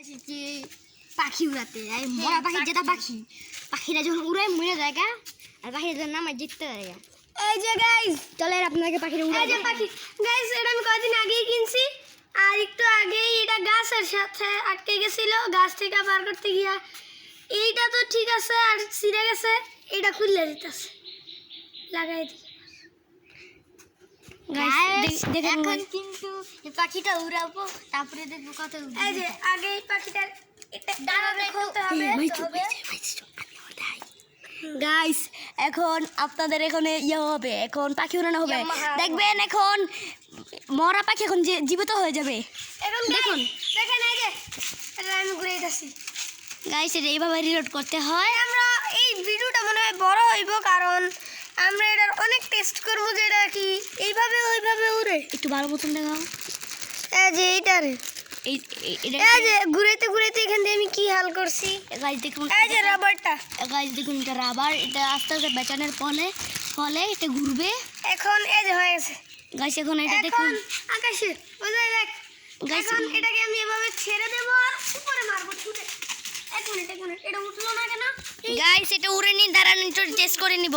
এসেছি পাখি উড়াতে মরা পাখি যেটা পাখি পাখিরা যখন উড়ায় মরে যায় গা আর পাখিরা যখন নামায় জিততে পারে গা। এই যে গাইস, চলে আপনাকে পাখিরা উড়ায় এই যে পাখি গাইস, এটা আমি কয়েকদিন আগেই কিনছি। আর একটু আগেই এটা গাছের সাথে আটকে গেছিল, গাছ থেকে বার করতে গিয়া এইটা তো ঠিক আছে আর ছিঁড়ে গেছে, এটা খুললে দিতেছে লাগাই দিই। দেখেন এখন কিন্তু এই পাখিটা উড়াবো তারপরে দেখবো কত এই যে আগে এই পাখিটার এটা দাঁড়াবে খুলতে হবে। গাইস এখন আপনাদের এখানে ইয়ে হবে, এখন পাখি উড়ানো হবে। দেখবেন এখন মরা পাখি এখন জীবিত হয়ে যাবে। এখন দেখুন, দেখেন এই যে এটা আমি ঘুরে দিতেছি। গাইস এটা এইভাবে রিলোড করতে হয়। আমরা এই ভিডিওটা মনে হয় বড় হইব, কারণ আমরা এটার অনেক টেস্ট করবো যে এটা কি এইভাবে ওইভাবে উড়ে। একটু ভালো মতন দেখাও। এই যে এইটারে এই এটা এই যে ঘুরেতে ঘুরেতে এখান দিয়ে আমি কি হাল করছি। গাইস দেখুন, এই যে রাবারটা গাইস দেখুন এটা রাবার, এটা আস্তে আস্তে বেচানোর ফলে ফলে এটা ঘুরবে। এখন এই যে হয়ে গেছে। গাইস এখন এটা এখন দেখুন আকাশে ওই যে দেখ, গাইস এখন এটাকে আমি এভাবে ছেড়ে দেবো আর উপরে মারবো ছুটে। এক মিনিট এটা উঠলো না কেন? গাইস এটা উড়ে নিন, দাঁড়ান একটু টেস্ট করে নিব।